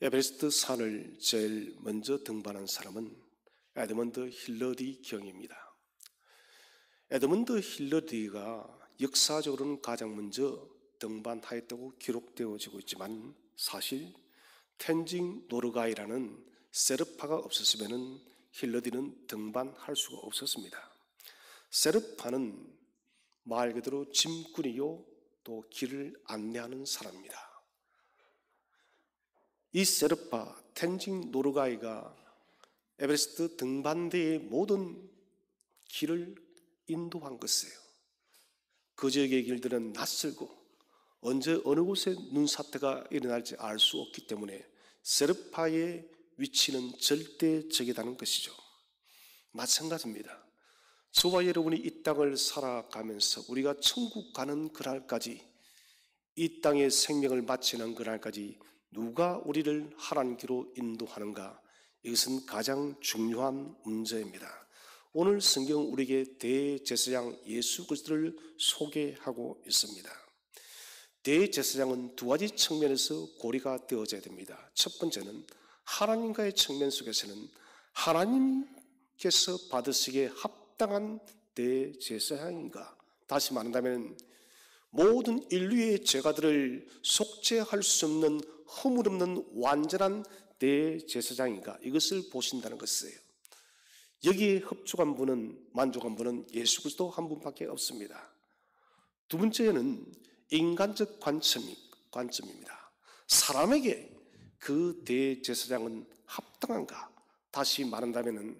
에베레스트 산을 제일 먼저 등반한 사람은 에드먼드 힐러리 경입니다. 에드먼드 힐러리가 역사적으로는 가장 먼저 등반하였다고 기록되어지고 있지만 사실 텐징 노르가이라는 세르파가 없었으면 힐러리는 등반할 수가 없었습니다. 세르파는 말 그대로 짐꾼이요 또 길을 안내하는 사람입니다. 이 세르파 텐징 노르가이가 에베레스트 등반대의 모든 길을 인도한 것이에요. 그 지역의 길들은 낯설고 언제 어느 곳에 눈사태가 일어날지 알 수 없기 때문에 세르파의 위치는 절대적이라는 것이죠. 마찬가지입니다. 저와 여러분이 이 땅을 살아가면서 우리가 천국 가는 그날까지, 이 땅의 생명을 마치는 그날까지 누가 우리를 하나님 길로 인도하는가, 이것은 가장 중요한 문제입니다. 오늘 성경은 우리에게 대제사장 예수 그리스도를 소개하고 있습니다. 대제사장은 두 가지 측면에서 고리가 되어져야 됩니다. 첫 번째는 하나님과의 측면 속에서는 하나님께서 받으시기에 합당한 대제사장인가, 다시 말한다면 모든 인류의 죄가들을 속죄할 수 없는 허물 없는 완전한 대제사장인가, 이것을 보신다는 것이에요. 여기에 흡족한 분은, 만족한 분은 예수 그리스도 한 분밖에 없습니다. 두 번째는 인간적 관점입니다. 사람에게 그 대제사장은 합당한가? 다시 말한다면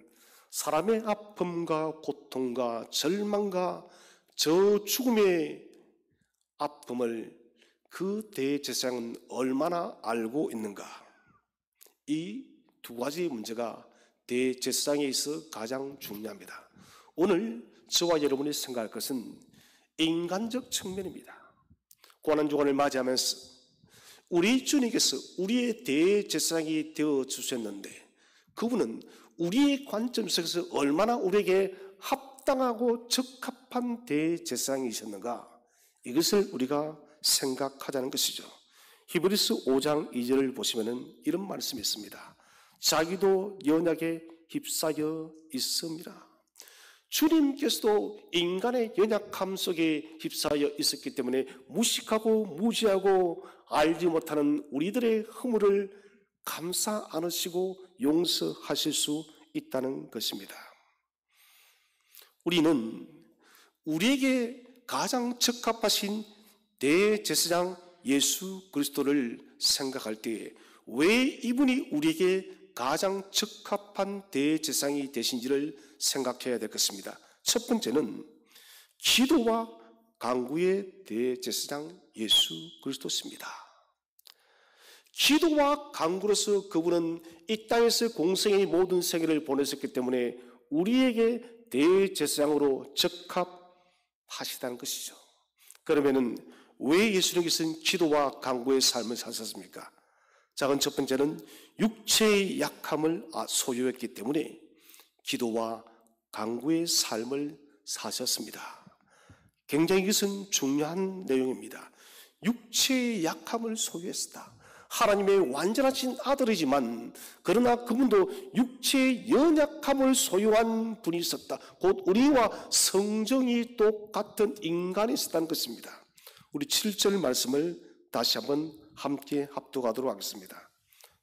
사람의 아픔과 고통과 절망과 저 죽음의 아픔을 그 대제사장은 얼마나 알고 있는가? 이 두 가지 문제가 대제사장에 있어 가장 중요합니다. 오늘 저와 여러분이 생각할 것은 인간적 측면입니다. 고난주간을 맞이하면서 우리 주님께서 우리의 대제사장이 되어 주셨는데 그분은 우리의 관점 속에서 얼마나 우리에게 합당하고 적합한 대제사장이셨는가, 이것을 우리가 생각하자는 것이죠. 히브리서 5장 2절을 보시면 이런 말씀이 있습니다. 자기도 연약에 휩싸여 있습니다. 주님께서도 인간의 연약함 속에 휩싸여 있었기 때문에 무식하고 무지하고 알지 못하는 우리들의 허물을 감싸 안으시고 용서하실 수 있다는 것입니다. 우리는 우리에게 가장 적합하신 대제사장 예수 그리스도를 생각할 때에 왜 이분이 우리에게 가장 적합한 대제사장이 되신지를 생각해야 될 것입니다. 첫 번째는 기도와 간구의 대제사장 예수 그리스도십니다. 기도와 간구로서 그분은 이 땅에서 공생의 모든 생애를 보내셨기 때문에 우리에게 대제사장으로 적합하시다는 것이죠. 그러면은 왜 예수님께서는 기도와 간구의 삶을 사셨습니까? 자, 첫 번째는 육체의 약함을 소유했기 때문에 기도와 간구의 삶을 사셨습니다. 굉장히 이것은 중요한 내용입니다. 육체의 약함을 소유했다. 하나님의 완전하신 아들이지만 그러나 그분도 육체의 연약함을 소유한 분이 있었다. 곧 우리와 성정이 똑같은 인간이 있었다는 것입니다. 우리 7절 말씀을 다시 한번 함께 합독하도록 하겠습니다.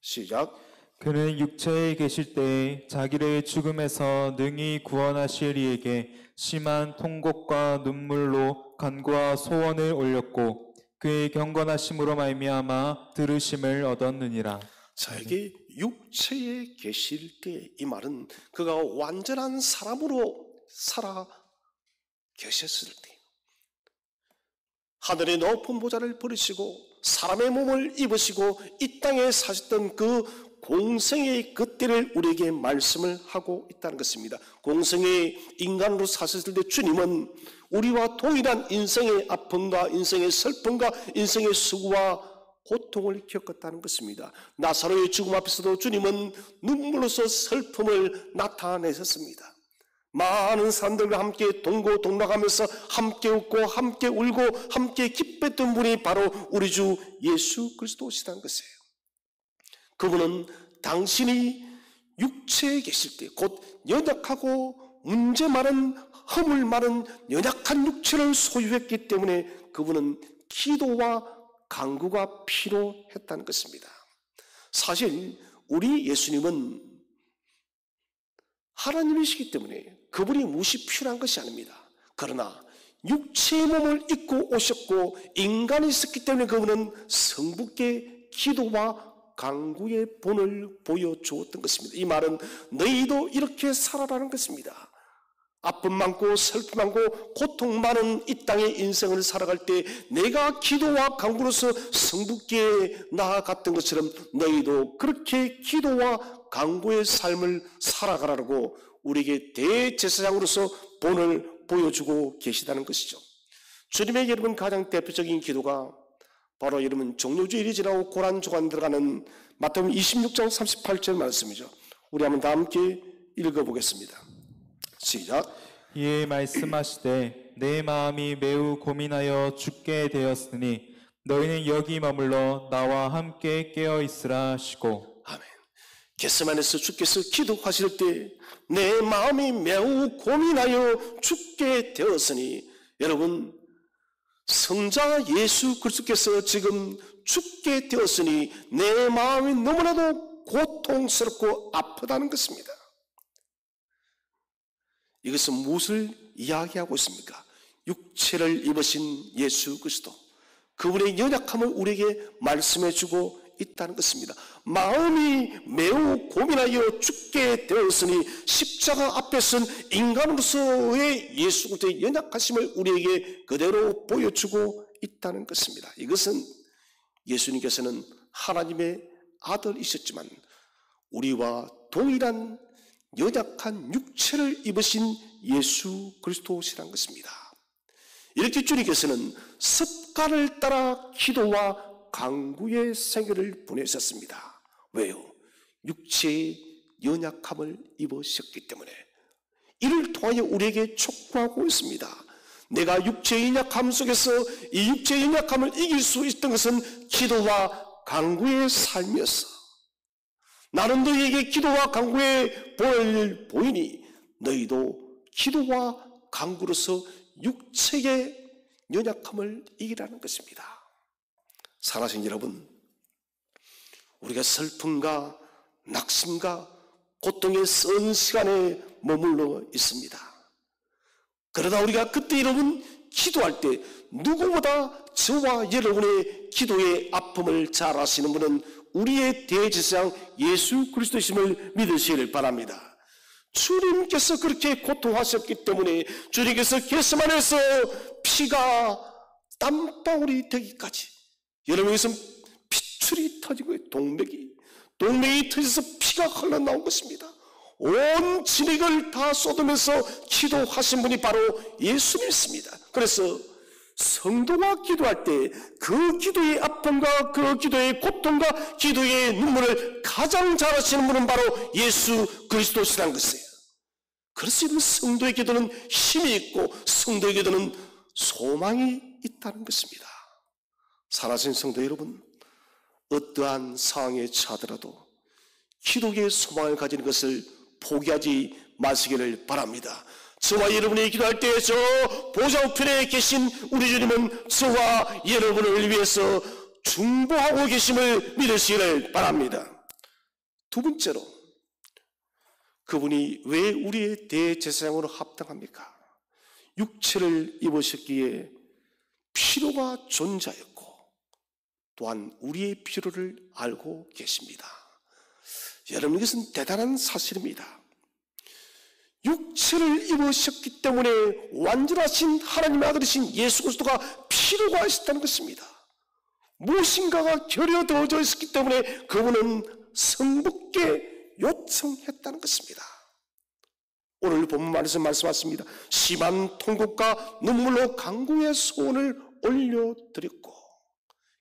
시작. 그는 육체에 계실 때에 자기를 죽음에서 능히 구원하실 이에게 심한 통곡과 눈물로 간구와 소원을 올렸고 그의 경건하심으로 말미암아 들으심을 얻었느니라. 자, 이게 육체에 계실 때, 이 말은 그가 완전한 사람으로 살아 계셨을 때, 하늘의 높은 보좌를 버리시고 사람의 몸을 입으시고 이 땅에 사셨던 그 공생의 그때를 우리에게 말씀을 하고 있다는 것입니다. 공생의 인간으로 사셨을 때 주님은 우리와 동일한 인생의 아픔과 인생의 슬픔과 인생의 수고와 고통을 겪었다는 것입니다. 나사로의 죽음 앞에서도 주님은 눈물로서 슬픔을 나타내셨습니다. 많은 사람들과 함께 동고동락하면서 함께 웃고 함께 울고 함께 기뻤던 분이 바로 우리 주 예수 그리스도시라는 것이에요. 그분은 당신이 육체에 계실 때, 곧 연약하고 문제 많은, 허물 많은 연약한 육체를 소유했기 때문에 그분은 기도와 간구가 필요했다는 것입니다. 사실 우리 예수님은 하나님이시기 때문에 그분이 무엇이 필요한 것이 아닙니다. 그러나 육체의 몸을 입고 오셨고 인간이 있었기 때문에 그분은 성부께 기도와 간구의 본을 보여주었던 것입니다. 이 말은 너희도 이렇게 살아라는 것입니다. 아픔 많고 슬픔 많고 고통 많은 이 땅의 인생을 살아갈 때 내가 기도와 간구로서 성부께 나아갔던 것처럼 너희도 그렇게 기도와 간구의 삶을 살아가라고 우리에게 대제사장으로서 본을 보여주고 계시다는 것이죠. 주님에게 여러분 가장 대표적인 기도가 바로 여러분 종료주일이 지나고 고란주간 들어가는 마태복음 26장 38절 말씀이죠. 우리 한번 다 함께 읽어보겠습니다. 시작. 이에 말씀하시되 내 마음이 매우 고민하여 죽게 되었으니 너희는 여기 머물러 나와 함께 깨어 있으라 하시고. 아멘. 겟세마네에서 주께서 기도하실 때 내 마음이 매우 고민하여 죽게 되었으니, 여러분 성자 예수 그리스도께서 지금 죽게 되었으니 내 마음이 너무나도 고통스럽고 아프다는 것입니다. 이것은 무엇을 이야기하고 있습니까? 육체를 입으신 예수 그리스도, 그분의 연약함을 우리에게 말씀해 주고 있다는 것입니다. 마음이 매우 고민하여 죽게 되었으니 십자가 앞에 선 인간으로서의 예수 그리스도의 연약하심을 우리에게 그대로 보여주고 있다는 것입니다. 이것은 예수님께서는 하나님의 아들이셨지만 우리와 동일한 연약한 육체를 입으신 예수 그리스도시라는 것입니다. 이렇게 주님께서는 습관을 따라 기도와 간구의 생애를 보내셨습니다. 왜요? 육체의 연약함을 입으셨기 때문에. 이를 통하여 우리에게 촉구하고 있습니다. 내가 육체의 연약함 속에서 이 육체의 연약함을 이길 수 있던 것은 기도와 간구의 삶이었어. 나는 너희에게 기도와 간구의 본을 보이니 너희도 기도와 간구로서 육체의 연약함을 이기라는 것입니다. 사랑하신 여러분, 우리가 슬픔과 낙심과 고통의 선 시간에 머물러 있습니다. 그러다 우리가 그때 여러분 기도할 때 누구보다 저와 여러분의 기도의 아픔을 잘 아시는 분은 우리의 대제사장 예수 그리스도이심을 믿으시길 바랍니다. 주님께서 그렇게 고통하셨기 때문에 주님께서 겟세마네에서 피가 땀방울이 되기까지, 여러분에서 핏줄이 터지고 동맥이 터져서 피가 흘러나온 것입니다. 온 진액을 다 쏟으면서 기도하신 분이 바로 예수님이십니다. 그래서 성도가 기도할 때 그 기도의 아픔과 그 기도의 고통과 기도의 눈물을 가장 잘 아시는 분은 바로 예수 그리스도시라는 것이에요. 그래서 성도의 기도는 힘이 있고 성도의 기도는 소망이 있다는 것입니다. 사랑하는 성도 여러분, 어떠한 상황에 처하더라도 기도의 소망을 가지는 것을 포기하지 마시기를 바랍니다. 저와 여러분이 기도할 때 저 보좌 우편에 계신 우리 주님은 저와 여러분을 위해서 중보하고 계심을 믿으시기를 바랍니다. 두 번째로, 그분이 왜 우리의 대제사장으로 합당합니까? 육체를 입으셨기에 필요가 존재하였고 또한 우리의 필요를 알고 계십니다. 여러분, 이것은 대단한 사실입니다. 육체를 입으셨기 때문에 완전하신 하나님의 아들이신 예수 그리스도가 필요가 있었다는 것입니다. 무엇인가가 결여되어져 있었기 때문에 그분은 성부께 요청했다는 것입니다. 오늘 본문 말에서 말씀하십니다. 심한 통곡과 눈물로 간구의 소원을 올려드렸고,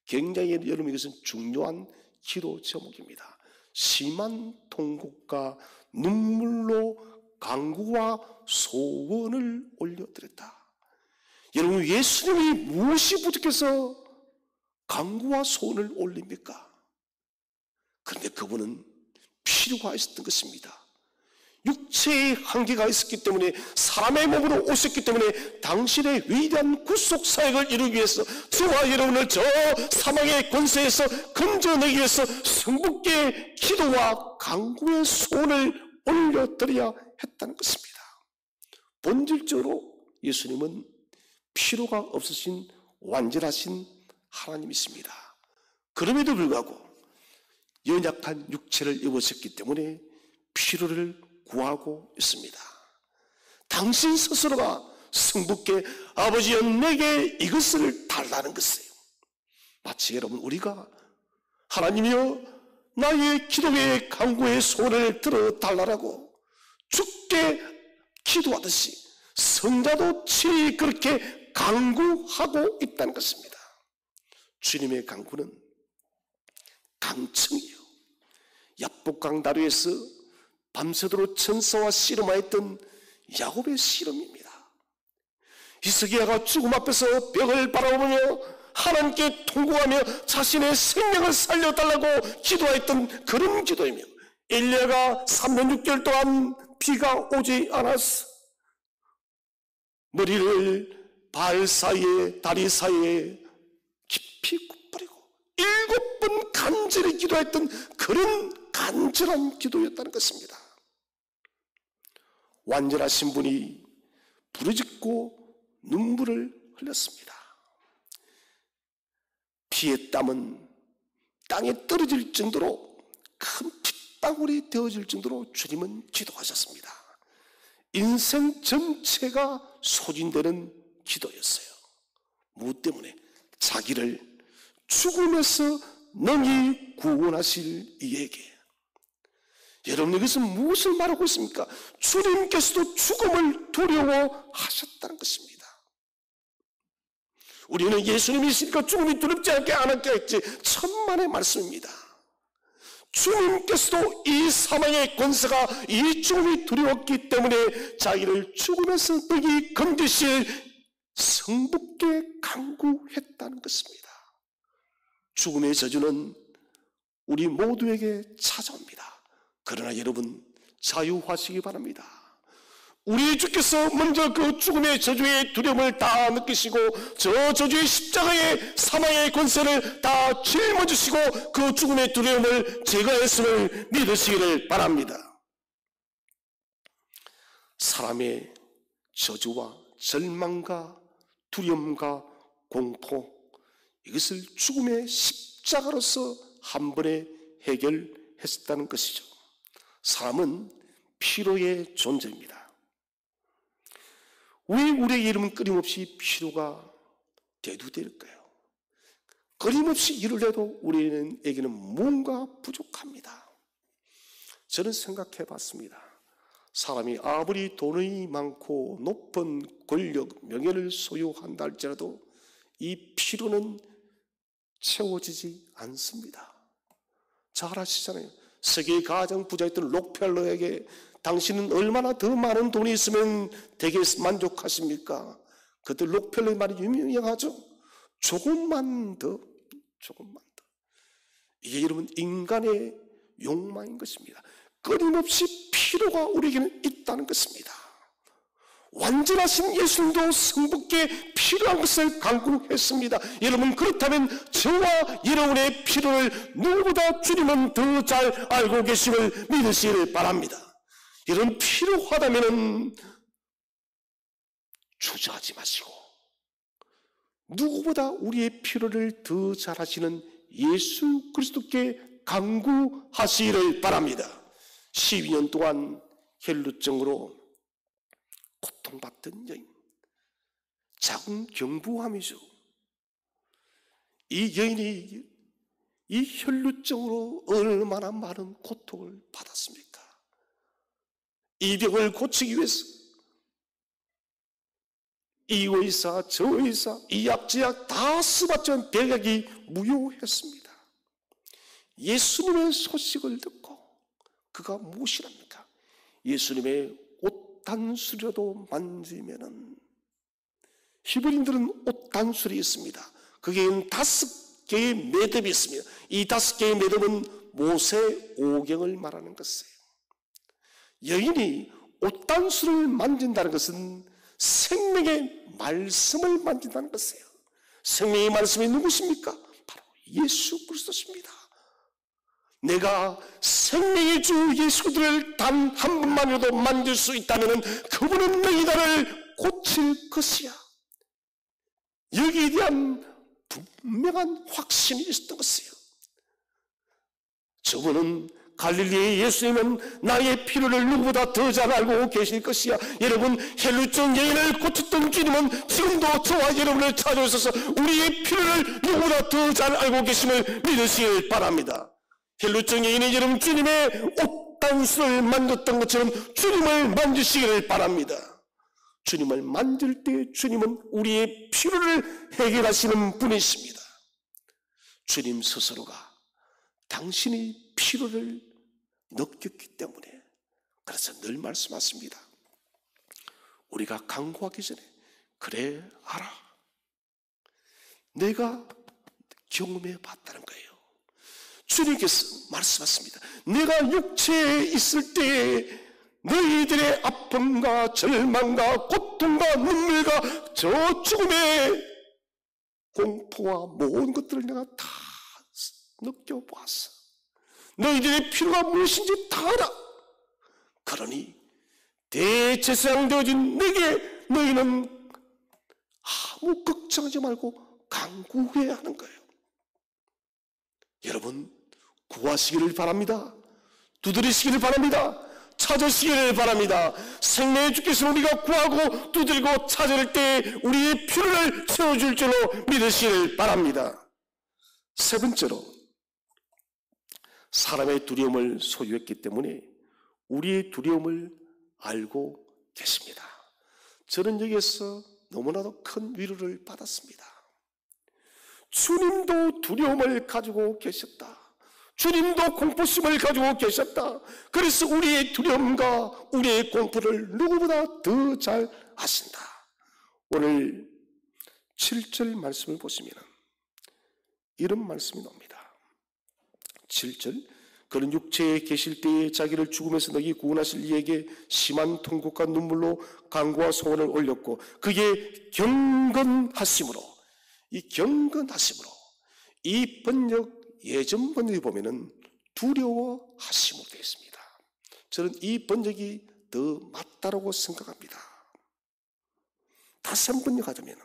굉장히 여러분 이것은 중요한 기도 제목입니다. 심한 통곡과 눈물로 간구와 소원을 올려드렸다. 여러분, 예수님이 무엇이 부족해서 간구와 소원을 올립니까? 그런데 그분은 필요가 있었던 것입니다. 육체의 한계가 있었기 때문에, 사람의 몸으로 오셨기 때문에 당신의 위대한 구속 사역을 이루기 위해서 저와 여러분을 저 사망의 권세에서 건져내기 위해서 성부께 기도와 간구의 소원을 올려드려야 했다는 것입니다. 본질적으로 예수님은 필요가 없으신 완전하신 하나님이십니다. 그럼에도 불구하고 연약한 육체를 입으셨기 때문에 필요를 구하고 있습니다. 당신 스스로가 성부께 아버지여 내게 이것을 달라는 것이에요. 마치 여러분 우리가 하나님이여 나의 기도의 간구의 소원을 들어달라고 주께 기도하듯이 성자도 친히 그렇게 간구하고 있다는 것입니다. 주님의 간구는 강청이요, 야복강 다리에서 밤새도록 천사와 씨름하였던 야곱의 씨름입니다. 히스기야가 죽음 앞에서 벽을 바라보며 하나님께 통곡하며 자신의 생명을 살려달라고 기도했던 그런 기도이며, 엘리야가 3년 6개월 동안 비가 오지 않았어 머리를 발 사이에 다리 사이에 깊이 굽버리고 7번 간절히 기도했던 그런 간절한 기도였다는 것입니다. 완전하신 분이 부르짖고 눈물을 흘렸습니다. 피의 땀은 땅에 떨어질 정도로 큰 핏방울이 되어질 정도로 주님은 기도하셨습니다. 인생 전체가 소진되는 기도였어요. 무엇 때문에? 자기를 죽음에서 능히 구원하실 이에게. 여러분, 이것은 무엇을 말하고 있습니까? 주님께서도 죽음을 두려워하셨다는 것입니다. 우리는 예수님이 있으니까 죽음이 두렵지 않게 안 했겠지, 천만의 말씀입니다. 주님께서도 이 사망의 권세가, 이 죽음이 두려웠기 때문에 자기를 죽음에서 능히 건지실 성부께 간구했다는 것입니다. 죽음의 저주는 우리 모두에게 찾아옵니다. 그러나 여러분, 자유하시기 바랍니다. 우리 주께서 먼저 그 죽음의 저주의 두려움을 다 느끼시고 저 저주의 십자가의 사망의 권세를 다 짊어지시고 그 죽음의 두려움을 제거했음을 믿으시기를 바랍니다. 사람의 저주와 절망과 두려움과 공포, 이것을 죽음의 십자가로서 한 번에 해결했다는 것이죠. 사람은 필요의 존재입니다. 왜 우리의 이름은 끊임없이 필요가 대두될까요? 끊임없이 일을 해도 우리에게는 뭔가 부족합니다. 저는 생각해 봤습니다. 사람이 아무리 돈이 많고 높은 권력, 명예를 소유한다 할지라도 이 필요는 채워지지 않습니다. 잘 아시잖아요. 세계의 가장 부자였던 록펠러에게 당신은 얼마나 더 많은 돈이 있으면 되게 만족하십니까? 그때 록펠러의 말이 유명하죠. 조금만 더. 이게 여러분 인간의 욕망인 것입니다. 끊임없이 필요가 우리에게는 있다는 것입니다. 완전하신 예수님도 성부께 필요한 것을 간구했습니다. 여러분, 그렇다면 저와 여러분의 필요를 누구보다 주님은 더 잘 알고 계심을 믿으시기를 바랍니다. 여러분, 필요하다면 주저하지 마시고 누구보다 우리의 필요를 더 잘 아시는 예수 그리스도께 간구하시기를 바랍니다. 12년 동안 혈루증으로 고통받던 여인, 작은 경부암이죠. 이 여인이 이 혈루증으로 얼마나 많은 고통을 받았습니까? 이 병을 고치기 위해서 이 의사 저 의사 이 약 저 약 다 쓰봤지만 백약이 무효했습니다. 예수님의 소식을 듣고 그가 무엇이랍니까? 예수님의 옷 단수라도 만지면은, 히브리인들은 옷 단술이 있습니다. 거기에는 5개의 매듭이 있습니다. 이 5개의 매듭은 모세 오경을 말하는 것이에요. 여인이 옷단수를 만진다는 것은 생명의 말씀을 만진다는 것이에요. 생명의 말씀이 누구십니까? 바로 예수 그리스도십니다. 내가 생명의 주 예수 그리스도를 단 한 번만이라도 만질 수 있다면 그분은 너희 나를 고칠 것이야. 여기에 대한 분명한 확신이 있었던 것이에요. 저분은 갈릴리의 예수님은 나의 필요를 누구보다 더 잘 알고 계실 것이야. 여러분, 헬루증 여인을 고쳤던 주님은 지금도 저와 여러분을 찾아오셔서 우리의 필요를 누구보다 더 잘 알고 계심을 믿으시길 바랍니다. 헬루증 여인이 여러분 주님의 옷단수를 만졌던 것처럼 주님을 만지시기를 바랍니다. 주님을 만질 때 주님은 우리의 필요를 해결하시는 분이십니다. 주님 스스로가 당신의 필요를 느꼈기 때문에 그래서 늘 말씀하십니다. 우리가 간구하기 전에 그래 알아. 내가 경험해 봤다는 거예요. 주님께서 말씀하십니다. 내가 육체에 있을 때에 너희들의 아픔과 절망과 고통과 눈물과 저 죽음의 공포와 모든 것들을 내가 다 느껴보았어. 너희들의 필요가 무엇인지 다 알아. 그러니 대제사장 되어진 내게 너희는 아무 걱정하지 말고 간구해야 하는 거예요. 여러분, 구하시기를 바랍니다. 두드리시기를 바랍니다. 찾으시기를 바랍니다. 생명의 주께서 우리가 구하고 두드리고 찾을 때 우리의 필요를 채워줄 줄로 믿으시기를 바랍니다. 세 번째로, 사람의 두려움을 소유했기 때문에 우리의 두려움을 알고 계십니다. 저는 여기에서 너무나도 큰 위로를 받았습니다. 주님도 두려움을 가지고 계셨다. 주님도 공포심을 가지고 계셨다. 그래서 우리의 두려움과 우리의 공포를 누구보다 더 잘 아신다. 오늘 7절 말씀을 보시면 이런 말씀이 나옵니다. 7절, 그는 육체에 계실 때에 자기를 죽음에서 너희 구원하실 이에게 심한 통곡과 눈물로 간구와 소원을 올렸고 그의 경건하심으로, 이 경건하심으로, 이 번역 예전 번역에 보면은 두려워하심으로 되어 있습니다. 저는 이 번역이 더 맞다라고 생각합니다. 다시 한 번 번역하자면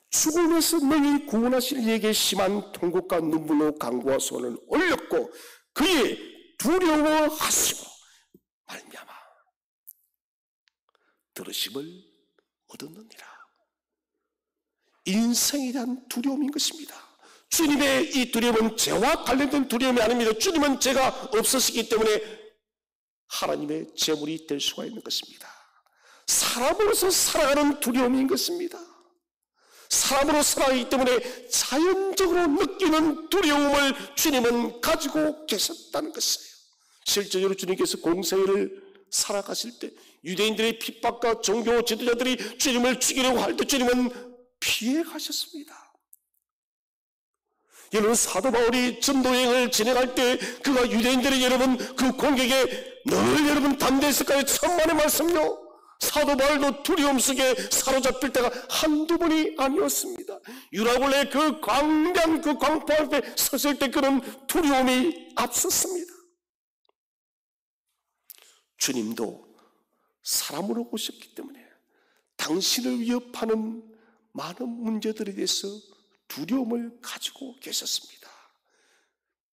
죽음에서 너희 구원하실 이에게 심한 통곡과 눈물로 간구와 소원을 올렸고 그의 두려워하심으로 말미암아 들으심을 얻었느니라. 인생에 대한 두려움인 것입니다. 주님의 이 두려움은 죄와 관련된 두려움이 아닙니다. 주님은 죄가 없으시기 때문에 하나님의 제물이 될 수가 있는 것입니다. 사람으로서 살아가는 두려움인 것입니다. 사람으로 살아가기 때문에 자연적으로 느끼는 두려움을 주님은 가지고 계셨다는 것이에요. 실제로 주님께서 공생애를 살아가실 때 유대인들의 핍박과 종교 지도자들이 주님을 죽이려고 할 때 주님은 피해 가셨습니다. 여러분, 사도 바울이 전도여행을 진행할 때 그가 유대인들의 여러분 그 공격에 늘 여러분 담대했을까요? 천만의 말씀요. 사도 바울도 두려움 속에 사로잡힐 때가 한두 번이 아니었습니다. 유라굴레 그 광대한 그 광포 앞에 섰을 때 그런 두려움이 앞섰습니다. 주님도 사람으로 오셨기 때문에 당신을 위협하는 많은 문제들에 대해서 두려움을 가지고 계셨습니다.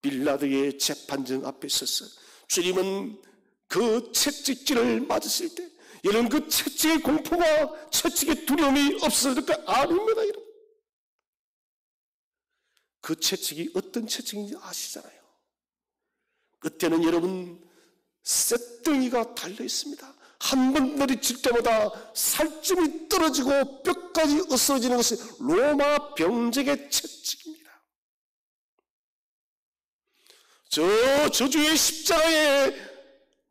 빌라도의 재판정 앞에 서서 주님은 그 채찍질을 맞으실 때 여러분 그 채찍의 공포가 채찍의 두려움이 없어질까? 아닙니다. 여러분. 그 채찍이 어떤 채찍인지 아시잖아요. 그때는 여러분 쇳덩이가 달려 있습니다. 한 번 내리칠 때마다 살점이 떨어지고 뼈까지 없어지는 것이 로마 병적의 채찍입니다. 저주의 십자가에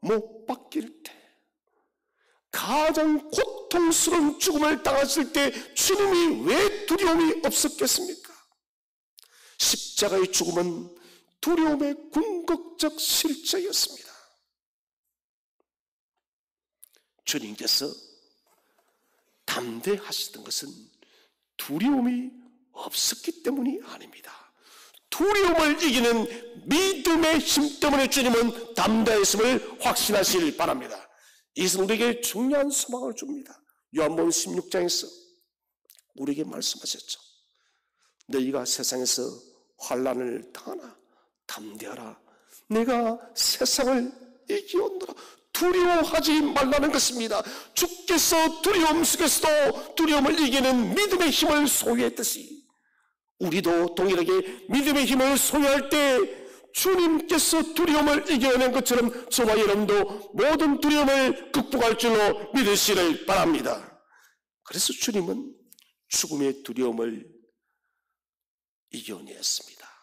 못 박힐 때 가장 고통스러운 죽음을 당했을 때 주님이 왜 두려움이 없었겠습니까? 십자가의 죽음은 두려움의 궁극적 실제였습니다. 주님께서 담대하시던 것은 두려움이 없었기 때문이 아닙니다. 두려움을 이기는 믿음의 힘 때문에 주님은 담대했음을 확신하시길 바랍니다. 이것은 우리에게 중요한 소망을 줍니다. 요한복음 16장에서 우리에게 말씀하셨죠. 너희가 세상에서 환난을 당하나 담대하라. 내가 세상을 이기었노라. 두려워하지 말라는 것입니다. 주께서 두려움 속에서도 두려움을 이기는 믿음의 힘을 소유했듯이 우리도 동일하게 믿음의 힘을 소유할 때 주님께서 두려움을 이겨낸 것처럼 저와 여러분도 모든 두려움을 극복할 줄로 믿으시길 바랍니다. 그래서 주님은 죽음의 두려움을 이겨냈습니다.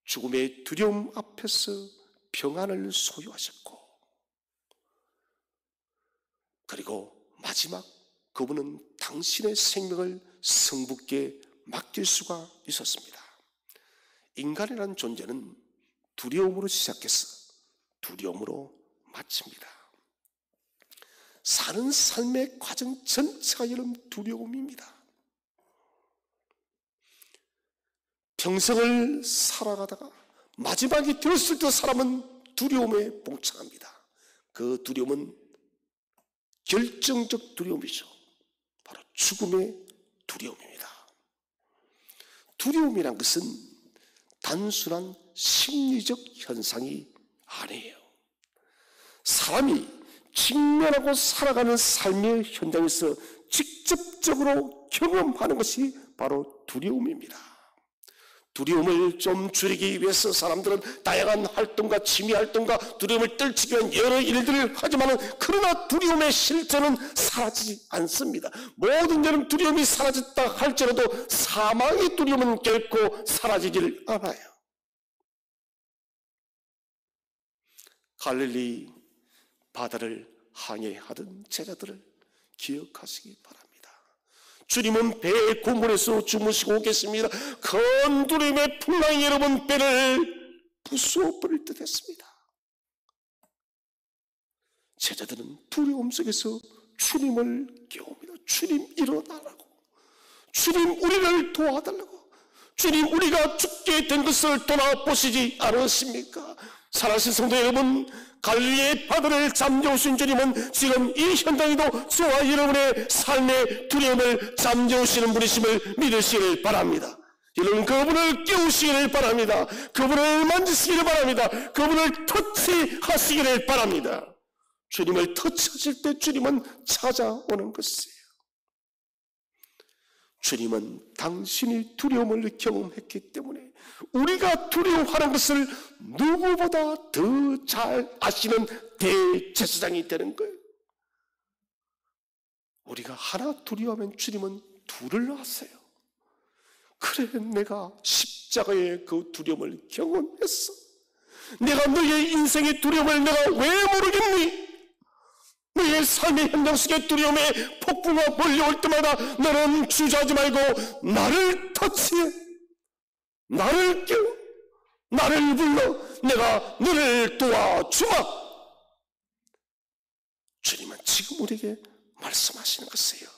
죽음의 두려움 앞에서 평안을 소유하셨고, 그리고 마지막 그분은 당신의 생명을 성부께 맡길 수가 있었습니다. 인간이라는 존재는 두려움으로 시작해서 두려움으로 마칩니다. 사는 삶의 과정 전체가 여러분 두려움입니다. 평생을 살아가다가 마지막이 되었을 때 사람은 두려움에 봉착합니다. 그 두려움은 결정적 두려움이죠. 바로 죽음의 두려움입니다. 두려움이란 것은 단순한 심리적 현상이 아니에요. 사람이 직면하고 살아가는 삶의 현장에서 직접적으로 경험하는 것이 바로 두려움입니다. 두려움을 좀 줄이기 위해서 사람들은 다양한 활동과 취미 활동과 두려움을 떨치기 위한 여러 일들을 하지만 그러나 두려움의 실제는 사라지지 않습니다. 모든 여름 두려움이 사라졌다 할지라도 사망의 두려움은 결코 사라지질 않아요. 갈릴리 바다를 항해하던 제자들을 기억하시기 바랍니다. 주님은 배의 고문에서 주무시고 계십니다. 큰 두려움의 풍랑이 여러분 배를 부수어버릴 듯 했습니다. 제자들은 두려움 속에서 주님을 깨웁니다. 주님 일어나라고, 주님 우리를 도와달라고, 주님 우리가 죽게 된 것을 돌아보시지 않으십니까? 사랑하신 성도 여러분, 갈릴리의 바다를 잠재우신 주님은 지금 이 현장에도 저와 여러분의 삶의 두려움을 잠재우시는 분이심을 믿으시길 바랍니다. 여러분 그분을 깨우시기를 바랍니다. 그분을 만지시기를 바랍니다. 그분을 터치하시기를 바랍니다. 주님을 터치하실 때 주님은 찾아오는 것이에요. 주님은 당신이 두려움을 경험했기 때문에 우리가 두려워하는 것을 누구보다 더 잘 아시는 대제사장이 되는 거예요. 우리가 하나 두려워하면 주님은 둘을 아세요. 그래, 내가 십자가의 그 두려움을 경험했어. 내가 너의 인생의 두려움을 내가 왜 모르겠니? 너의 삶의 현장 속의 두려움에 폭풍과 몰려올 때마다 너는 주저하지 말고 나를 터치해, 나를 깨워, 나를 불러, 내가 너를 도와주마. 주님은 지금 우리에게 말씀하시는 것이에요.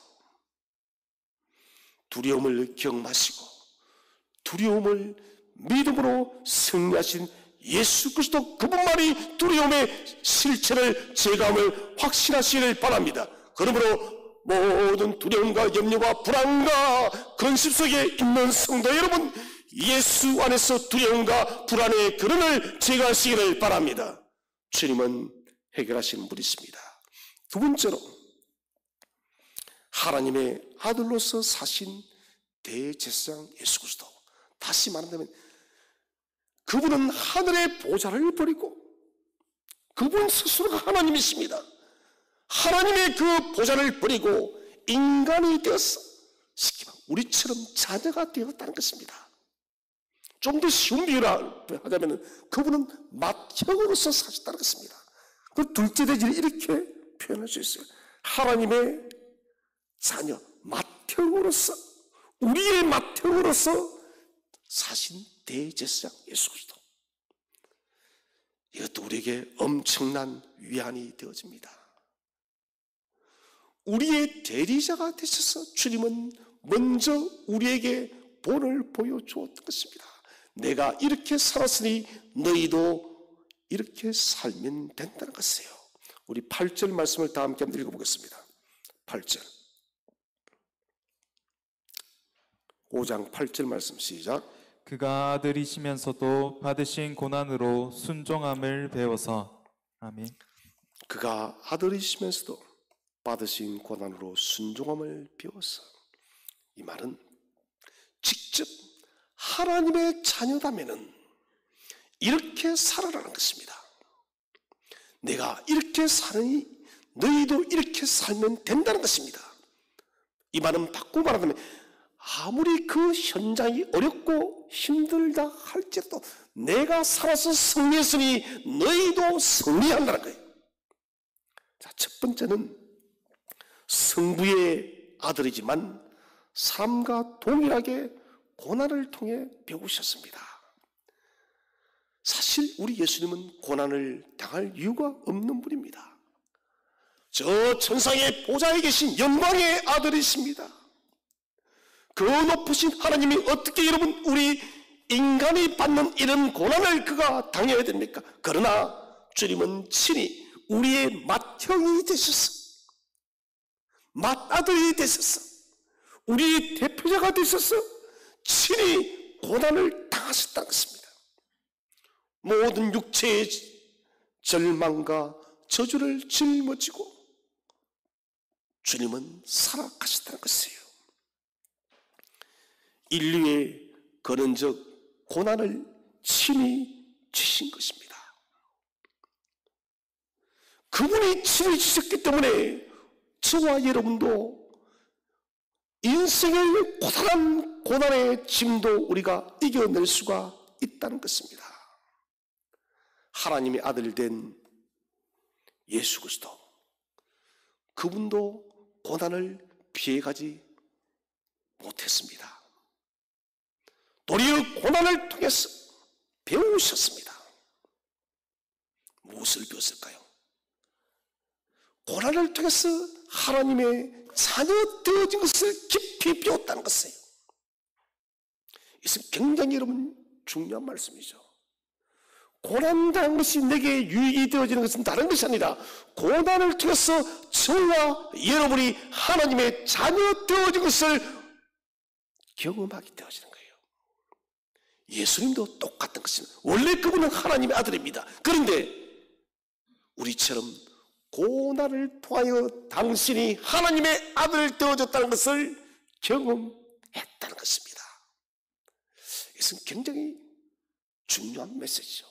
두려움을 경험하시고 두려움을 믿음으로 승리하신 예수 그리스도 그분만이 두려움의 실체를 제감을 확신하시기를 바랍니다. 그러므로 모든 두려움과 염려와 불안과 근심 속에 있는 성도 여러분, 예수 안에서 두려움과 불안의 근원을 제거하시기를 바랍니다. 주님은 해결하시는 분이십니다. 두 번째로 하나님의 아들로서 사신 대제사장 예수 그리스도, 다시 말한다면 그분은 하늘의 보좌를 버리고 그분 스스로가 하나님이십니다. 하나님의 그 보좌를 버리고 인간이 되어서 쉽게 말하면 우리처럼 자녀가 되었다는 것입니다. 좀 더 쉬운 비유를 하자면 그분은 맏형으로서 사셨다는 것입니다. 그 둘째 대지를 이렇게 표현할 수 있어요. 하나님의 자녀, 맏형으로서, 우리의 맏형으로서 사신 대제사장 예수 그리스도. 이것도 우리에게 엄청난 위안이 되어집니다. 우리의 대리자가 되셔서 주님은 먼저 우리에게 본을 보여주었던 것입니다. 내가 이렇게 살았으니 너희도 이렇게 살면 된다는 것이에요. 우리 8절 말씀을 다 함께 한번 읽어보겠습니다. 8절 5장 8절 말씀 시작. 그가 아들이시면서도 받으신 고난으로 순종함을 배워서. 아멘. 그가 아들이시면서도 받으신 고난으로 순종함을 배워서. 이 말은 직접 하나님의 자녀다면은 이렇게 살아라는 것입니다. 내가 이렇게 사느니 너희도 이렇게 살면 된다는 것입니다. 이 말은 바꾸고 말하자면 아무리 그 현장이 어렵고 힘들다 할지라도 내가 살아서 승리했으니 너희도 승리한다는 거예요. 자, 첫 번째는 성부의 아들이지만 사람과 동일하게 고난을 통해 배우셨습니다. 사실 우리 예수님은 고난을 당할 이유가 없는 분입니다. 저 천상의 보좌에 계신 영광의 아들이십니다. 그 높으신 하나님이 어떻게 여러분 우리 인간이 받는 이런 고난을 그가 당해야 됩니까? 그러나 주님은 친히 우리의 맏형이 되셔서 맏아들이 되셔서 우리의 대표자가 되셔서 친히 고난을 당하셨다는 것입니다. 모든 육체의 절망과 저주를 짊어지고 주님은 살아가셨다는 것이에요. 인류의 근원적 고난을 친히 지신 것입니다. 그분이 친히 지셨기 때문에 저와 여러분도 인생의 고단한 고난의 짐도 우리가 이겨낼 수가 있다는 것입니다. 하나님의 아들 된 예수 그리스도, 그분도 고난을 피해가지 못했습니다. 도리어 고난을 통해서 배우셨습니다. 무엇을 배웠을까요? 고난을 통해서 하나님의 자녀 되어진 것을 깊이 배웠다는 것이에요. 이것은 굉장히 여러분 중요한 말씀이죠. 고난당한 것이 내게 유익이 되어지는 것은 다른 것이 아니라 고난을 통해서 저와 여러분이 하나님의 자녀 되어진 것을 경험하게 되어지는 거예요. 예수님도 똑같은 것입니다. 원래 그분은 하나님의 아들입니다. 그런데 우리처럼 고난을 통하여 당신이 하나님의 아들 되어졌다는 것을 경험했다는 것입니다. 이것은 굉장히 중요한 메시지죠.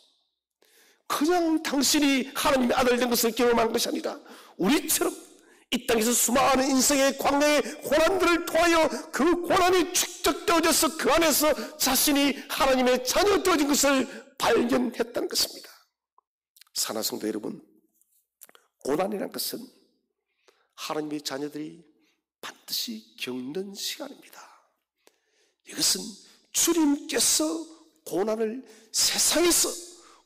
그냥 당신이 하나님의 아들 된 것을 경험한 것이 아니라 우리처럼 이 땅에서 수많은 인생의 광야의 고난들을 통하여 그 고난이 축적되어져서 그 안에서 자신이 하나님의 자녀 되어진 것을 발견했다는 것입니다. 사랑하는 성도 여러분, 고난이라는 것은 하나님의 자녀들이 반드시 겪는 시간입니다. 이것은 주님께서 고난을 세상에서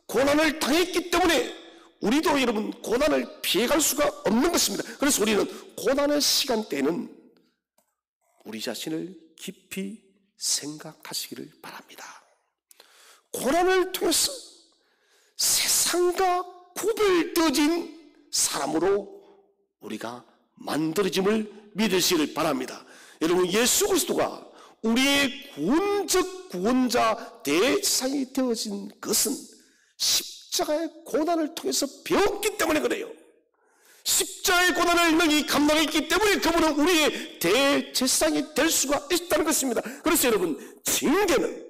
고난을 당했기 때문에 우리도 여러분 고난을 피해갈 수가 없는 것입니다. 그래서 우리는 고난의 시간대에는 우리 자신을 깊이 생각하시기를 바랍니다. 고난을 통해서 세상과 구별되어진 사람으로 우리가 만들어짐을 믿으시기를 바랍니다. 여러분, 예수 그리스도가 우리의 구원적 구원자 대상이 되어진 것은 십자가의 고난을 통해서 배웠기 때문에 그래요. 십자가의 고난을 능히 감당했기 때문에 그분은 우리의 대제사장이 될 수가 있다는 것입니다. 그래서 여러분, 징계는,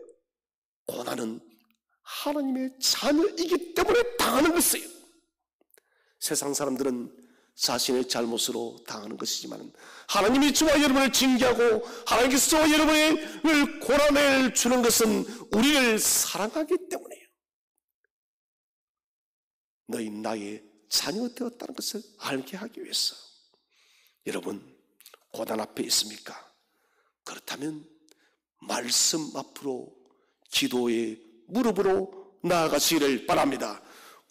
고난은 하나님의 자녀이기 때문에 당하는 것이에요. 세상 사람들은 자신의 잘못으로 당하는 것이지만 하나님이 저와 여러분을 징계하고 하나님께서 저와 여러분을 고난을 주는 것은 우리를 사랑하기 때문이에요. 너희 나의 자녀 되었다는 것을 알게 하기 위해서. 여러분, 고난 앞에 있습니까? 그렇다면 말씀 앞으로 기도의 무릎으로 나아가시기를 바랍니다.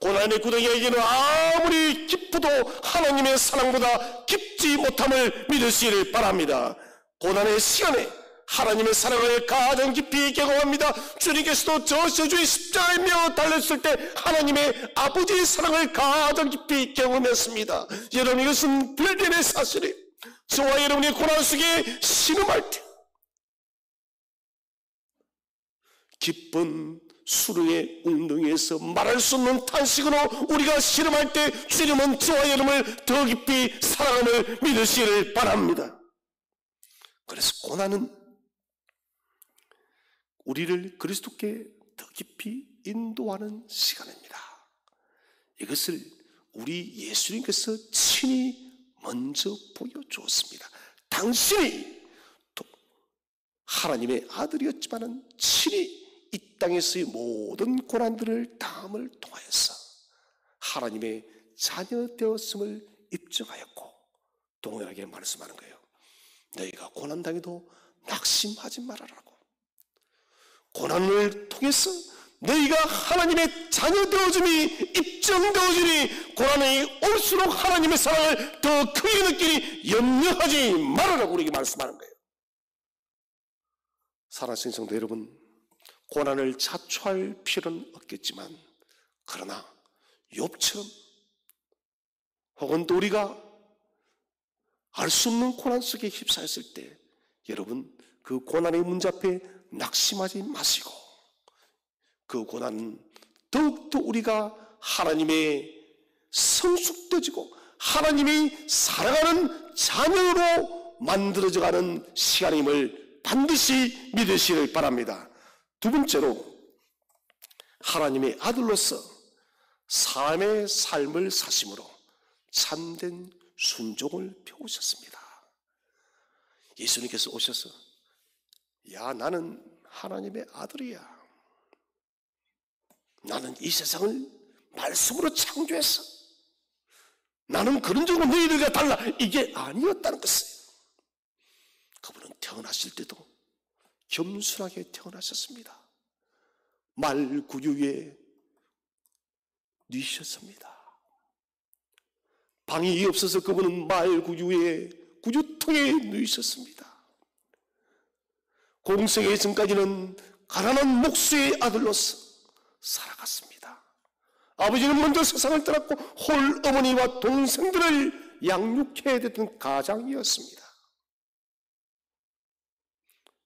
고난의 구덩이에게는 아무리 깊어도 하나님의 사랑보다 깊지 못함을 믿으시기를 바랍니다. 고난의 시간에 하나님의 사랑을 가장 깊이 경험합니다. 주님께서도 저 저주의 십자가에 매어 달렸을 때 하나님의 아버지의 사랑을 가장 깊이 경험했습니다. 여러분, 이것은 불변의 사실이에요. 저와 여러분이 고난 속에 신음할 때, 깊은 수르의 웅덩이에서 말할 수 없는 탄식으로 우리가 신음할 때 주님은 저와 여러분을 더 깊이 사랑함을 믿으시기를 바랍니다. 그래서 고난은 우리를 그리스도께 더 깊이 인도하는 시간입니다. 이것을 우리 예수님께서 친히 먼저 보여주었습니다. 당신이 또 하나님의 아들이었지만 친히 이 땅에서의 모든 고난들을 당함을 통하여서 하나님의 자녀 되었음을 입증하였고 동일하게 말씀하는 거예요. 너희가 고난당해도 낙심하지 말아라고. 고난을 통해서 너희가 하나님의 자녀 되어줌이 입증되어지니 고난이 올수록 하나님의 사랑을 더 크게 느끼니 염려하지 말아라고 우리에게 말씀하는 거예요. 사랑하는 성도 여러분, 고난을 자초할 필요는 없겠지만 그러나 욥처럼 혹은 또 우리가 알 수 없는 고난 속에 휩싸였을 때 여러분, 그 고난의 문제 앞에 낙심하지 마시고 그 고난은 더욱더 우리가 하나님의 성숙되어지고 하나님이 사랑하는 자녀로 만들어져가는 시간임을 반드시 믿으시길 바랍니다. 두 번째로 하나님의 아들로서 삶의 삶을 사심으로 참된 순종을 배우셨습니다. 예수님께서 오셔서 야, 나는 하나님의 아들이야. 나는 이 세상을 말씀으로 창조했어. 나는 그런 쪽으로 너희들과 달라. 이게 아니었다는 것을. 그분은 태어나실 때도 겸손하게 태어나셨습니다. 말 구유에 누이셨습니다. 방이 없어서 그분은 말 구유에 구유통에 누이셨습니다. 공생의 전까지는 가난한 목수의 아들로서 살아갔습니다. 아버지는 먼저 세상을 떠났고 홀 어머니와 동생들을 양육해야 됐던 가장이었습니다.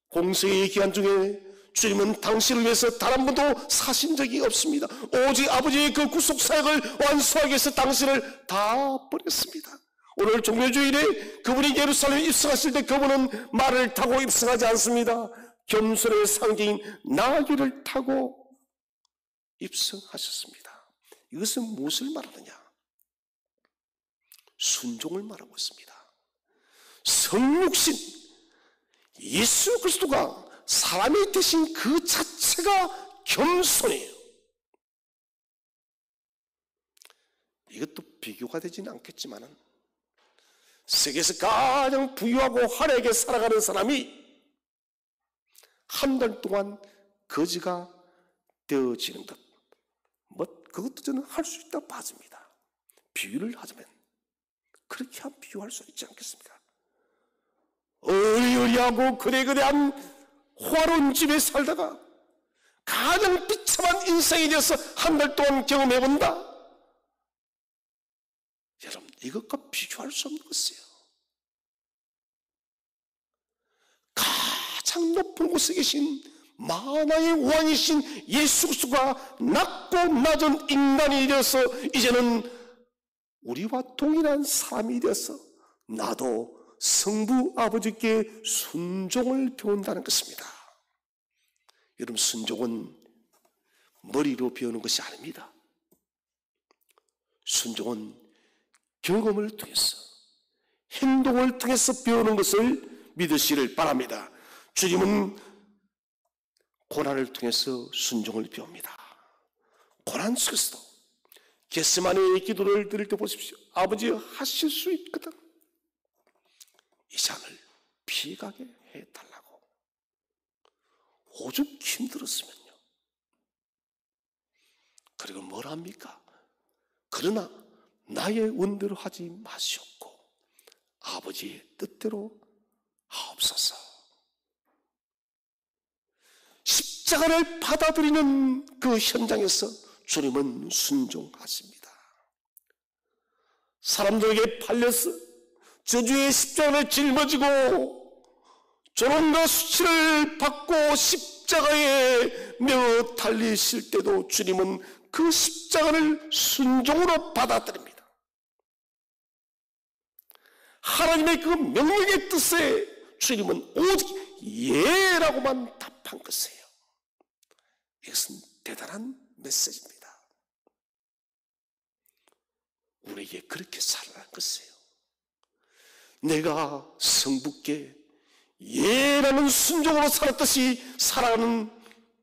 공생의 기간 중에 주님은 당신을 위해서 단 한 번도 사신 적이 없습니다. 오직 아버지의 그 구속 사역을 완수하기 위해서 당신을 다 버렸습니다. 오늘 종료주일에 그분이 예루살렘에 입성하실 때 그분은 말을 타고 입성하지 않습니다. 겸손의 상징인 나귀를 타고 입성하셨습니다. 이것은 무엇을 말하느냐? 순종을 말하고 있습니다. 성육신 예수 그리스도가 사람이 되신 그 자체가 겸손이에요. 이것도 비교가 되지는 않겠지만 세계에서 가장 부유하고 화려하게 살아가는 사람이 한 달 동안 거지가 되어지는 것, 그것도 저는 할 수 있다고 봐집니다. 비유를 하자면 그렇게 비유할 수 있지 않겠습니까? 어리어리하고 그대그대한 호화로운 집에 살다가 가장 비참한 인생이 되어서 한 달 동안 경험해본다. 여러분, 이것과 비교할 수 없는 것이에요. 가장 높은 곳에 계신 만왕의 왕이신 예수 그리스도가 낮고 낮은 인간이 되어서 이제는 우리와 동일한 사람이 되어서 나도 성부 아버지께 순종을 배운다는 것입니다. 여러분, 순종은 머리로 배우는 것이 아닙니다. 순종은 경험을 통해서 행동을 통해서 배우는 것을 믿으시기를 바랍니다. 주님은 고난을 통해서 순종을 배웁니다. 고난 속에서도 겟세마네의 기도를 드릴 때 보십시오. 아버지, 하실 수 있거든. 이 잔을 피가게 해달라고. 오죽 힘들었으면요. 그리고 뭘 합니까? 그러나 나의 원대로 하지 마시옵고 아버지의 뜻대로 하옵소서. 십자가를 받아들이는 그 현장에서 주님은 순종하십니다. 사람들에게 팔려서 저주의 십자가를 짊어지고 조롱과 수치를 받고 십자가에 매어 달리실 때도 주님은 그 십자가를 순종으로 받아들입니다. 하나님의 그 명령의 뜻에 주님은 오직 예라고만 답한 것이에요. 이것은 대단한 메시지입니다. 우리에게 그렇게 살아가는 것이에요. 내가 성부께 예라는 순종으로 살았듯이 살아가는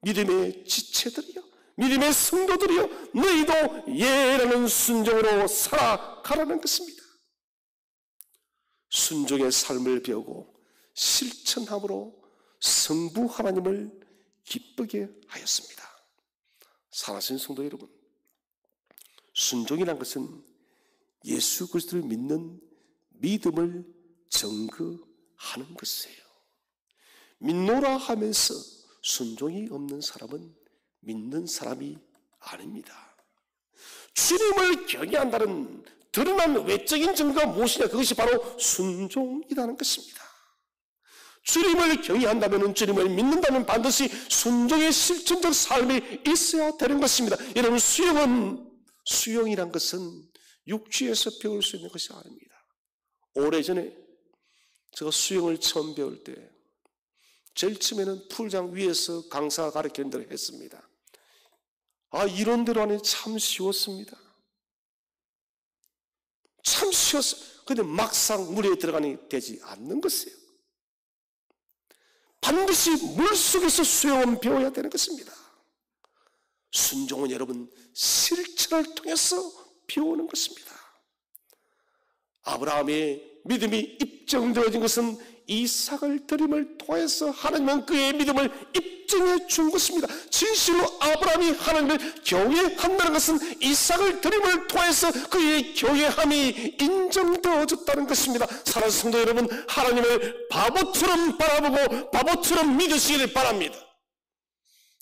믿음의 지체들이요, 믿음의 성도들이요, 너희도 예라는 순종으로 살아가라는 것입니다. 순종의 삶을 배우고 실천함으로 성부 하나님을 기쁘게 하였습니다. 사랑하시는 성도 여러분, 순종이란 것은 예수 그리스도를 믿는 믿음을 증거하는 것이에요. 믿노라 하면서 순종이 없는 사람은 믿는 사람이 아닙니다. 주님을 경외한다는 드러난 외적인 증거가 무엇이냐? 그것이 바로 순종이라는 것입니다. 주님을 경외한다면, 주님을 믿는다면 반드시 순종의 실천적 삶이 있어야 되는 것입니다. 여러분, 수영이란 것은 육지에서 배울 수 있는 것이 아닙니다. 오래전에 제가 수영을 처음 배울 때 제일 처음에는 풀장 위에서 강사가 가르치는 대로 했습니다. 이론대로 하니 참 쉬웠습니다. 참 쉬웠어요. 그런데 막상 물에 들어가니 되지 않는 것이에요. 반드시 물속에서 수영은 배워야 되는 것입니다. 순종은 여러분 실천을 통해서 배우는 것입니다. 아브라함의 믿음이 입증되어진 것은 이삭을 드림을 통해서 하나님은 그의 믿음을 입증해 준 것입니다. 진실로 아브라함이 하나님을 경외한다는 것은 이삭을 드림을 통해서 그의 경외함이 인정되어졌다는 것입니다. 사랑하는 성도 여러분, 하나님을 바보처럼 바라보고 바보처럼 믿으시기를 바랍니다.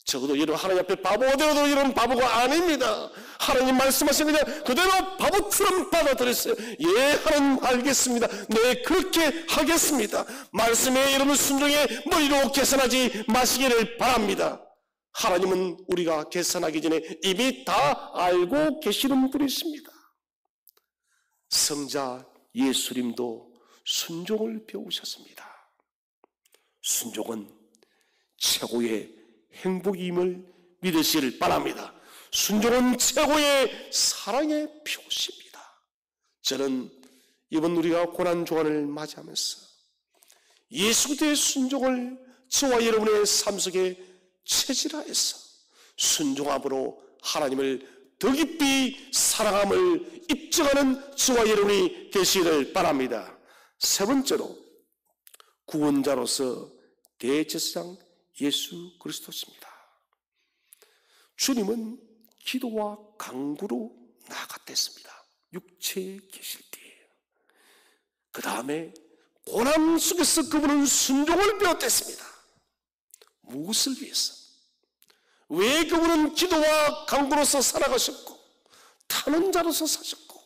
적어도 여러분 하나님 앞에 바보가 되어도 여러분 바보가 아닙니다. 하나님 말씀하신 그냥 그대로 바보처럼 받아들였어요. 예, 하나님 알겠습니다. 네, 그렇게 하겠습니다. 말씀에 여러분 순종에 머리로 계산하지 마시기를 바랍니다. 하나님은 우리가 계산하기 전에 이미 다 알고 계시는 분이십니다. 성자 예수님도 순종을 배우셨습니다. 순종은 최고의 행복임을 믿으시기를 바랍니다. 순종은 최고의 사랑의 표시입니다. 저는 이번 우리가 고난주간을 맞이하면서 예수 그리스도의 순종을 저와 여러분의 삶 속에 체질화해서 순종함으로 하나님을 더 깊이 사랑함을 입증하는 저와 여러분이 되시기를 바랍니다. 세 번째로 구원자로서 대제사장 예수 그리스도십니다. 주님은 기도와 간구로 나아갔댔습니다. 육체에 계실 때에. 그 다음에 고난 속에서 그분은 순종을 배웠댔습니다. 무엇을 위해서? 왜 그분은 기도와 간구로서 살아가셨고 타는 자로서 사셨고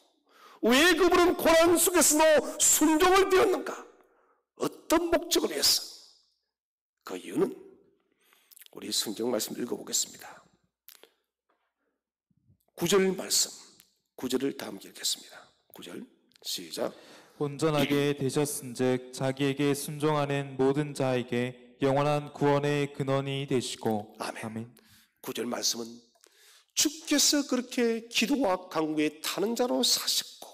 왜 그분은 고난 속에서도 순종을 배웠는가? 어떤 목적을 위해서? 그 이유는 우리 성경 말씀 읽어보겠습니다. 9절 말씀, 9절을 다 함께 읽겠습니다. 9절 시작. 온전하게 되셨은즉 자기에게 순종하는 모든 자에게 영원한 구원의 근원이 되시고. 아멘. 9절 말씀은 주께서 그렇게 기도와 간구에 타는 자로 사셨고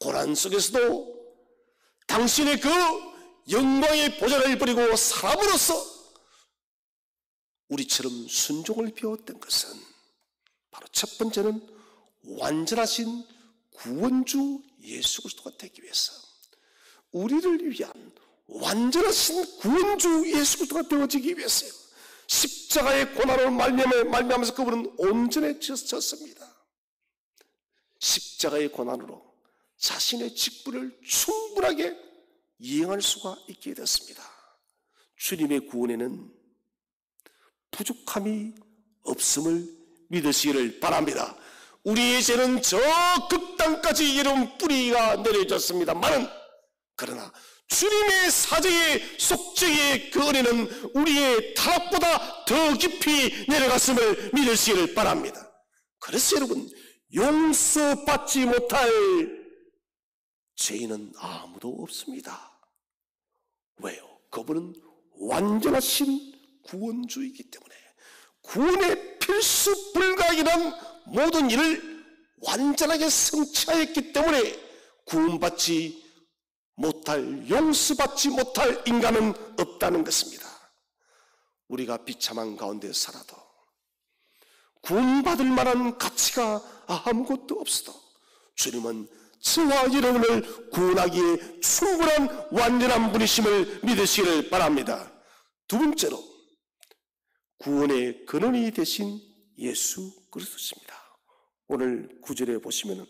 고난 속에서도 당신의 그 영광의 보좌를 버리고 사람으로서 우리처럼 순종을 배웠던 것은 바로 첫 번째는 완전하신 구원주 예수 그리스도가 되기 위해서 우리를 위한 완전하신 구원주 예수 그리스도가 되어지기 위해서요. 십자가의 고난으로 말미암아서 그분은 온전해졌습니다. 십자가의 고난으로 자신의 직분을 충분하게 이행할 수가 있게 됐습니다. 주님의 구원에는 부족함이 없음을 믿으시기를 바랍니다. 우리의 죄는 저 극단까지 이른 뿌리가 내려졌습니다만, 그러나 주님의 사죄의 속죄의 그 은혜는 우리의 타락보다 더 깊이 내려갔음을 믿으시기를 바랍니다. 그래서 여러분, 용서받지 못할 죄인은 아무도 없습니다. 왜요? 그분은 완전하신 구원주이기 때문에 구원의 필수 불가이란 모든 일을 완전하게 성취하였기 때문에 구원받지 못할, 용서받지 못할 인간은 없다는 것입니다. 우리가 비참한 가운데 살아도 구원받을 만한 가치가 아무것도 없어도 주님은 저와 여러분을 구원하기에 충분한 완전한 분이심을 믿으시기를 바랍니다. 두 번째로, 구원의 근원이 되신 예수 그리스도십니다. 오늘 9절에 보시면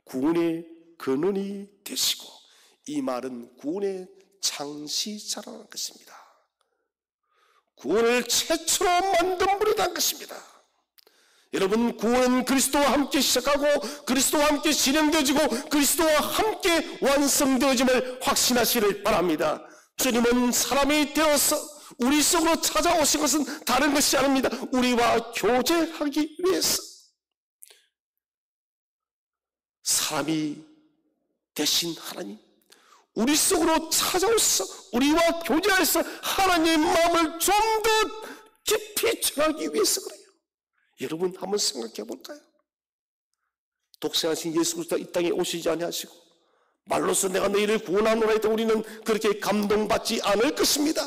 구원의 근원이 되시고, 이 말은 구원의 창시자라는 것입니다. 구원을 최초로 만든 분이라는 것입니다. 여러분, 구원은 그리스도와 함께 시작하고 그리스도와 함께 진행되어지고 그리스도와 함께 완성되어짐을 확신하시기를 바랍니다. 주님은 사람이 되어서 우리 속으로 찾아오신 것은 다른 것이 아닙니다. 우리와 교제하기 위해서 사람이 되신 하나님, 우리 속으로 찾아오셔서 우리와 교제해서 하나님의 마음을 좀 더 깊이 정하기 위해서 그래요. 여러분, 한번 생각해 볼까요? 독생하신 예수 그리스도가 이 땅에 오시지 아니하시고 말로서 내가 너희를 구원하노라 했다 우리는 그렇게 감동받지 않을 것입니다.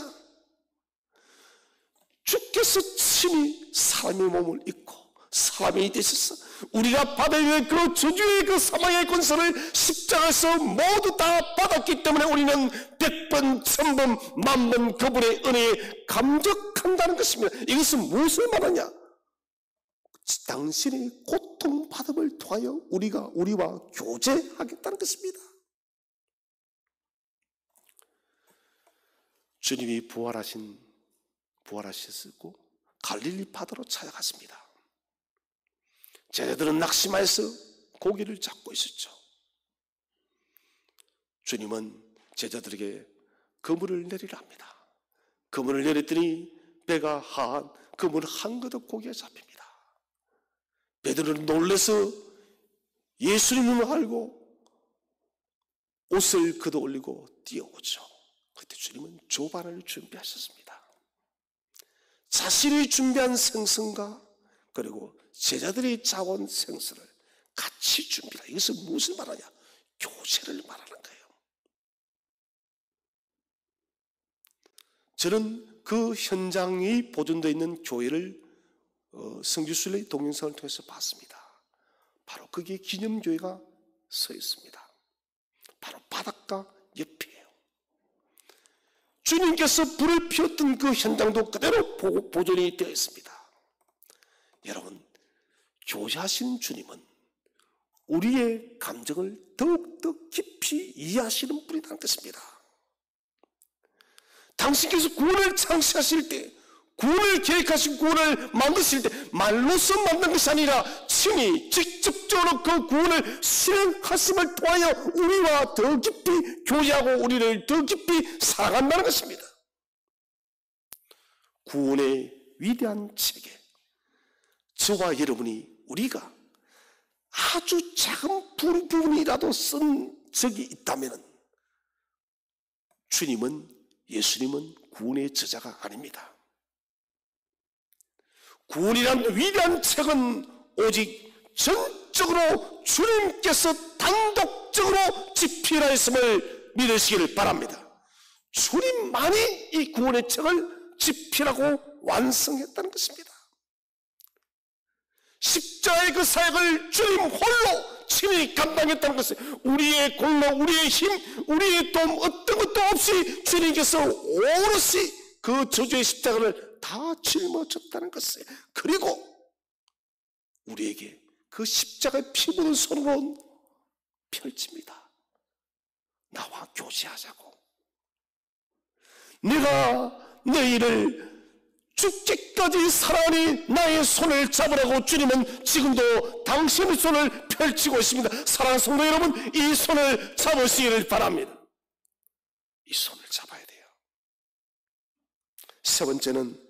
주께서 친히 사람의 몸을 입고 사람이 되셔서 우리가 받아야 할 그 저주의 그 사망의 권세를 십자가에서 모두 다 받았기 때문에 우리는 100번, 1000번, 10,000번 그분의 은혜에 감격한다는 것입니다. 이것은 무엇을 말하냐? 당신의 고통받음을 통하여 우리와 교제하겠다는 것입니다. 주님이 부활하셨고 갈릴리 바다로 찾아갔습니다. 제자들은 낙심해서 고기를 잡고 있었죠. 주님은 제자들에게 그물을 내리라 합니다. 그물을 내렸더니 배가 하한 그물 한 그릇 고기가 잡힙니다. 베드로는 놀라서 예수님을 알고 옷을 걷어 올리고 뛰어오죠. 그때 주님은 조반을 준비하셨습니다. 자신이 준비한 생선과 그리고 제자들이 짜온 생선을 같이 준비하라. 이것은 무엇을 말하냐? 교제를 말하는 거예요. 저는 그 현장이 보존되어 있는 교회를 성지순례 동영상을 통해서 봤습니다. 바로 거기에 기념교회가 서 있습니다. 바로 바닷가 옆이에요. 주님께서 불을 피웠던 그 현장도 그대로 보존이 되어 있습니다. 여러분, 교제하시는 주님은 우리의 감정을 더욱더 깊이 이해하시는 분이라는 것입니다. 당신께서 구원을 창시하실 때, 구원을 계획하신 구원을 만드실 때 말로서 만든 것이 아니라 친히 직접적으로 그 구원을 실행하심을 통하여 우리와 더 깊이 교제하고 우리를 더 깊이 사랑한다는 것입니다. 구원의 위대한 체계, 저와 여러분이 우리가 아주 작은 부분이라도 쓴 적이 있다면 예수님은 구원의 저자가 아닙니다. 구원이란 위대한 책은 오직 전적으로 주님께서 단독적으로 집필하였음을 믿으시기를 바랍니다. 주님만이 이 구원의 책을 집필하고 완성했다는 것입니다. 십자가의 그 사역을 주님 홀로 친히 감당했다는 것은 우리의 공로, 우리의 힘, 우리의 도움 어떤 것도 없이 주님께서 오롯이 그 저주의 십자가를 다 짊어졌다는 것이에요. 그리고 우리에게 그 십자가에 피 묻은 손으로 펼칩니다. 나와 교제하자고. 내가 너희를 죽기까지 사랑하니 나의 손을 잡으라고 주님은 지금도 당신의 손을 펼치고 있습니다. 사랑하는 성도 여러분, 이 손을 잡으시기를 바랍니다. 이 손을 잡아야 돼요. 세 번째는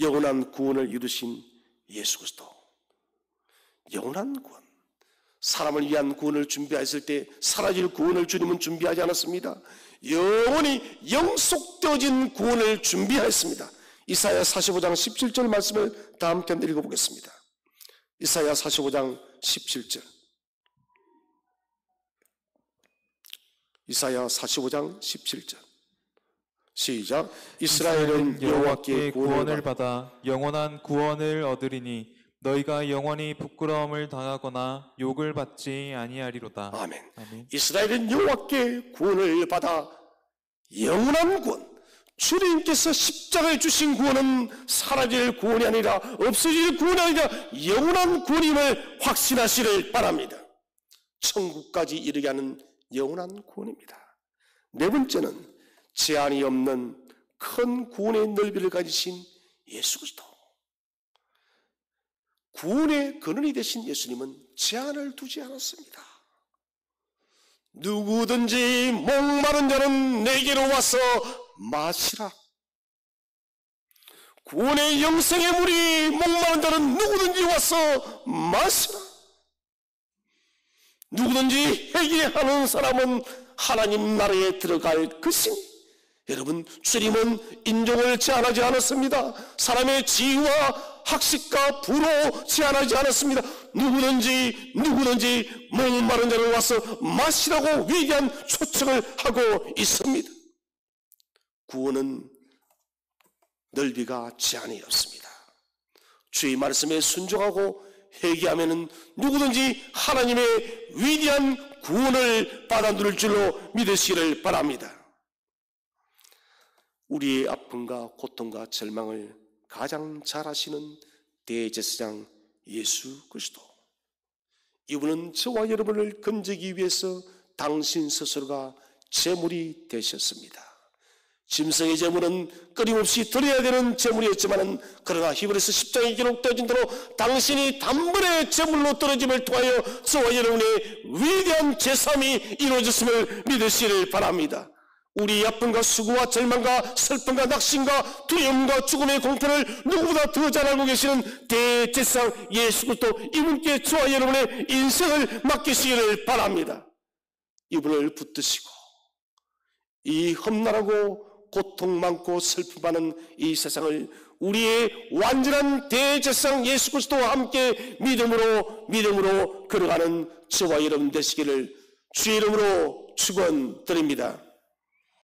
영원한 구원을 이루신 예수 그리스도. 영원한 구원. 사람을 위한 구원을 준비했을 때 사라질 구원을 주님은 준비하지 않았습니다. 영원히 영속되어진 구원을 준비하였습니다. 이사야 45장 17절 말씀을 다 함께 읽어보겠습니다. 이사야 45장 17절. 이사야 45장 17절. 시작. 이스라엘은 여호와께 구원을 받아 영원한 구원을 얻으리니 너희가 영원히 부끄러움을 당하거나 욕을 받지 아니하리로다. 아멘. 아멘. 이스라엘은 여호와께 구원을 받아 영원한 구원, 주님께서 십자가에 주신 구원은 사라질 구원이 아니라 없어질 구원이 아니라 영원한 구원임을 확신하시길 바랍니다. 천국까지 이르게 하는 영원한 구원입니다. 네 번째는 제한이 없는 큰 구원의 넓이를 가지신 예수 그리스도. 구원의 근원이 되신 예수님은 제한을 두지 않았습니다. 누구든지 목마른 자는 내게로 와서 마시라. 구원의 영생의 물이 목마른 자는 누구든지 와서 마시라. 누구든지 회개하는 사람은 하나님 나라에 들어갈 것이니. 여러분, 주님은 인종을 제한하지 않았습니다. 사람의 지위와 학식과 부로 제한하지 않았습니다. 누구든지 목마른 자를 와서 마시라고 위대한 초청을 하고 있습니다. 구원은 넓이가 제한이 없습니다. 주의 말씀에 순종하고 회개하면 누구든지 하나님의 위대한 구원을 받아 누릴 줄로 믿으시기를 바랍니다. 우리의 아픔과 고통과 절망을 가장 잘 아시는 대제사장 예수 그리스도. 이분은 저와 여러분을 건지기 위해서 당신 스스로가 제물이 되셨습니다. 짐승의 제물은 끊임없이 드려야 되는 제물이었지만, 그러나 히브리서 10장에 기록되어진 대로 당신이 단번에 제물로 떨어짐을 통하여 저와 여러분의 위대한 제삼이 이루어졌음을 믿으시기를 바랍니다. 우리의 아픔과 수고와 절망과 슬픔과 낙심과 두려움과 죽음의 공포를 누구보다 더 잘 알고 계시는 대제사장 예수 그리스도, 이분께 저와 여러분의 인생을 맡기시기를 바랍니다. 이분을 붙드시고 이 험난하고 고통 많고 슬픔 많은 이 세상을 우리의 완전한 대제사장 예수 그리스도와 함께 믿음으로 걸어가는 저와 여러분 되시기를 주의 이름으로 축원드립니다.